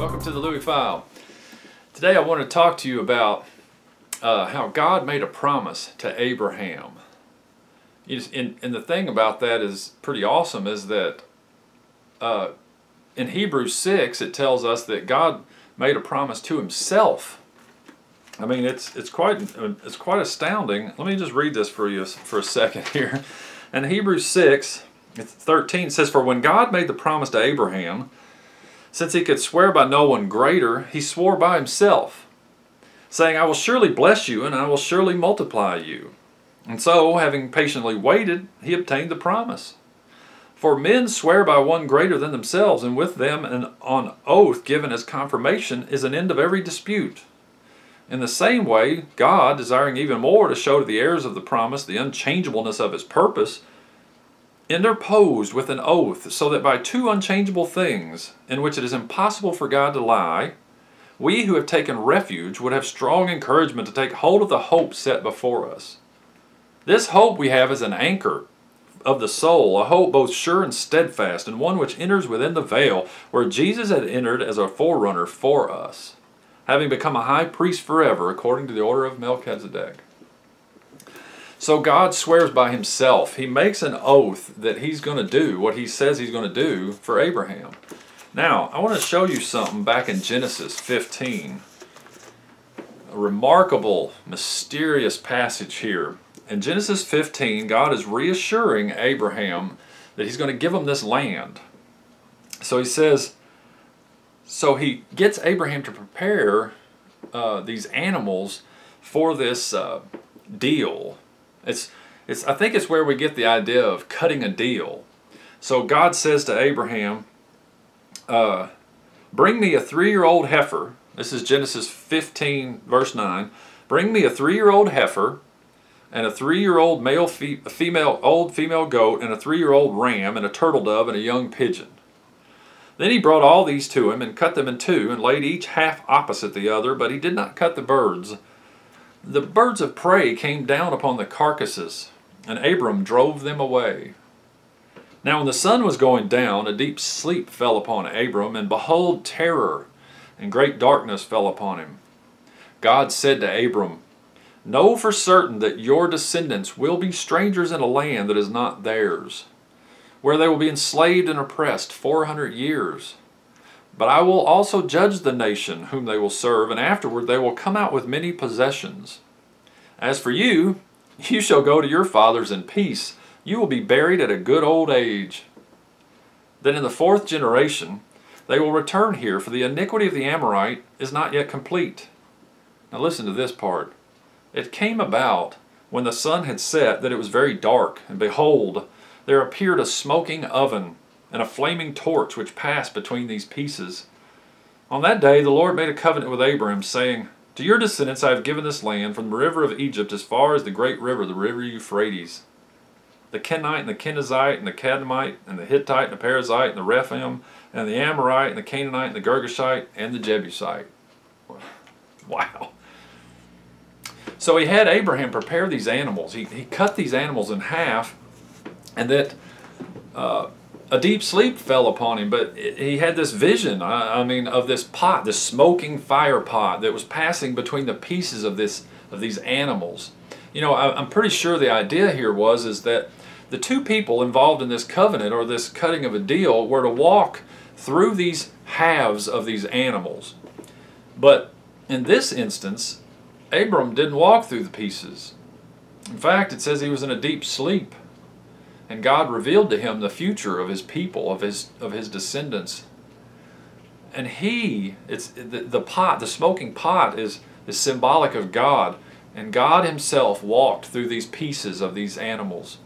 Welcome to the Louie File. Today I want to talk to you about how God made a promise to Abraham. And the thing about that is pretty awesome is that in Hebrews 6 it tells us that God made a promise to himself. I mean, it's quite astounding. Let me just read this for you for a second here. In Hebrews 6:13 it says, "For when God made the promise to Abraham, since he could swear by no one greater, he swore by himself, saying, I will surely bless you, and I will surely multiply you. And so, having patiently waited, he obtained the promise. For men swear by one greater than themselves, and with them an oath given as confirmation is an end of every dispute. In the same way, God, desiring even more to show to the heirs of the promise the unchangeableness of his purpose, interposed with an oath, so that by two unchangeable things, in which it is impossible for God to lie, we who have taken refuge would have strong encouragement to take hold of the hope set before us. This hope we have as an anchor of the soul, a hope both sure and steadfast, and one which enters within the veil, where Jesus had entered as a forerunner for us, having become a high priest forever, according to the order of Melchizedek." So God swears by himself. He makes an oath that he's going to do what he says he's going to do for Abraham. Now, I want to show you something back in Genesis 15. A remarkable, mysterious passage here. In Genesis 15, God is reassuring Abraham that he's going to give him this land. So he says, so he gets Abraham to prepare these animals for this deal. I think it's where we get the idea of cutting a deal. So God says to Abraham, bring me a 3-year-old heifer. This is Genesis 15 verse 9. Bring me a 3-year-old heifer and a 3-year-old old female goat and a 3-year-old ram and a turtle dove and a young pigeon. Then he brought all these to him and cut them in two and laid each half opposite the other, but he did not cut the birds. The birds of prey came down upon the carcasses, and Abram drove them away. Now when the sun was going down, a deep sleep fell upon Abram, and behold, terror and great darkness fell upon him. God said to Abram, know for certain that your descendants will be strangers in a land that is not theirs, where they will be enslaved and oppressed 400 years. But I will also judge the nation whom they will serve, and afterward they will come out with many possessions. As for you, you shall go to your fathers in peace. You will be buried at a good old age. Then in the 4th generation they will return here, for the iniquity of the Amorite is not yet complete. Now listen to this part. It came about when the sun had set that it was very dark, and behold, there appeared a smoking oven and a flaming torch which passed between these pieces. On that day the Lord made a covenant with Abraham, saying, to your descendants I have given this land, from the river of Egypt as far as the great river, the river Euphrates. The Kenite and the Kenizzite and the Cadmite and the Hittite and the Perizzite and the Rephaim and the Amorite and the Canaanite and the Girgashite and the Jebusite. Wow. So he had Abraham prepare these animals. He cut these animals in half, and that a deep sleep fell upon him, but he had this vision, I mean, of this pot, this smoking fire pot that was passing between the pieces of these animals. You know, I'm pretty sure the idea here is that the two people involved in this covenant, or this cutting of a deal, were to walk through these halves of these animals. But in this instance, Abram didn't walk through the pieces. In fact, it says he was in a deep sleep. And God revealed to him the future of his people, of his descendants. And it's the smoking pot is symbolic of God. And God himself walked through these pieces of these animals.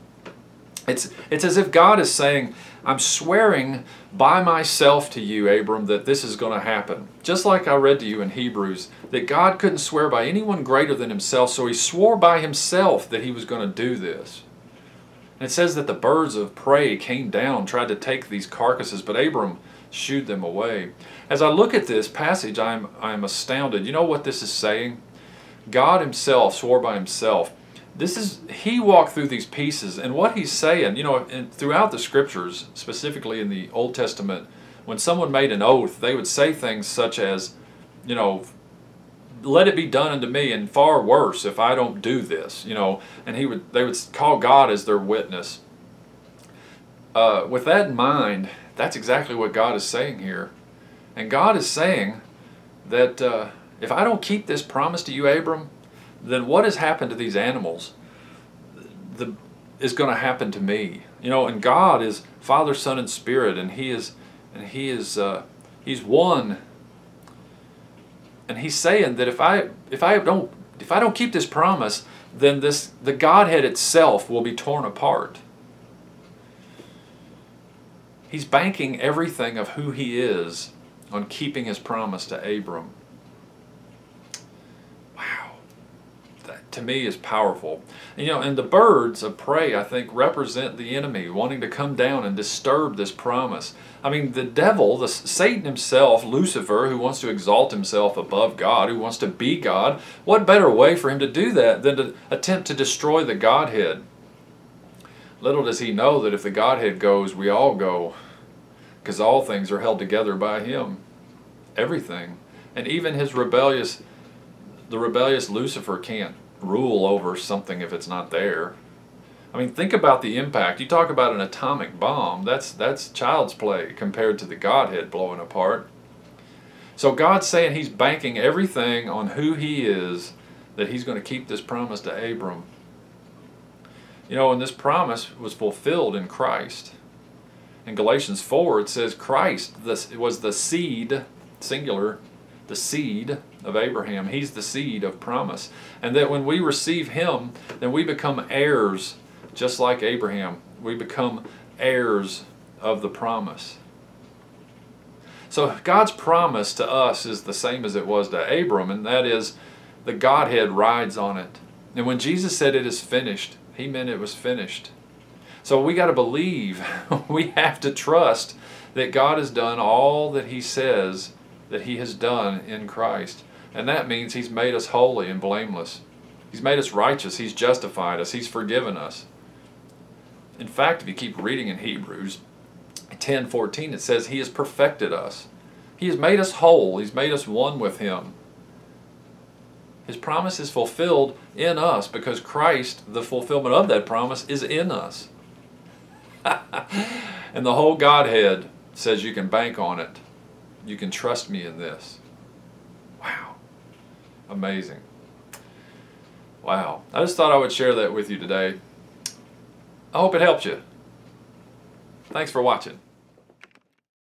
It's as if God is saying, I'm swearing by myself to you, Abram, that this is going to happen. Just like I read to you in Hebrews, that God couldn't swear by anyone greater than himself, so he swore by himself that he was going to do this. And it says that the birds of prey came down, tried to take these carcasses, but Abram shooed them away. As I look at this passage, I'm astounded. You know what this is saying? God himself swore by himself. He walked through these pieces, and what he's saying, you know, throughout the scriptures, specifically in the Old Testament, when someone made an oath, they would say things such as, you know, let it be done unto me, and far worse if I don't do this, you know, and they would call God as their witness. With that in mind, that's exactly what God is saying here. And God is saying that if I don't keep this promise to you, Abram, then what has happened to these animals is going to happen to me. You know, and God is Father, Son, and Spirit, and He's one. And He's saying that if I don't keep this promise, then the Godhead itself will be torn apart. He's banking everything of who He is on keeping His promise to Abram. Wow. That to me is powerful. You know, and the birds of prey, I think, represent the enemy wanting to come down and disturb this promise. I mean, the devil, Satan himself, Lucifer, who wants to exalt himself above God, who wants to be God, what better way for him to do that than to attempt to destroy the Godhead? Little does he know that if the Godhead goes, we all go, because all things are held together by Him. Everything. And even the rebellious Lucifer can't rule over something if it's not there. I mean, think about the impact. You talk about an atomic bomb. That's child's play compared to the Godhead blowing apart. So God's saying He's banking everything on who He is, that He's going to keep this promise to Abram. You know, and this promise was fulfilled in Christ. In Galatians 4, it says Christ was the seed, singular, the seed of Abraham. He's the seed of promise. And that when we receive Him, then we become heirs, just like Abraham. We become heirs of the promise. So God's promise to us is the same as it was to Abram, and that is the Godhead rides on it. And when Jesus said it is finished, He meant it was finished. So we got to believe, we have to trust that God has done all that He says that He has done in Christ. And that means He's made us holy and blameless. He's made us righteous. He's justified us. He's forgiven us. In fact, if you keep reading in Hebrews 10:14, it says He has perfected us. He has made us whole. He's made us one with Him. His promise is fulfilled in us because Christ, the fulfillment of that promise, is in us. And the whole Godhead says you can bank on it. You can trust me in this. Wow. Amazing. Wow. I just thought I would share that with you today. I hope it helped you. Thanks for watching.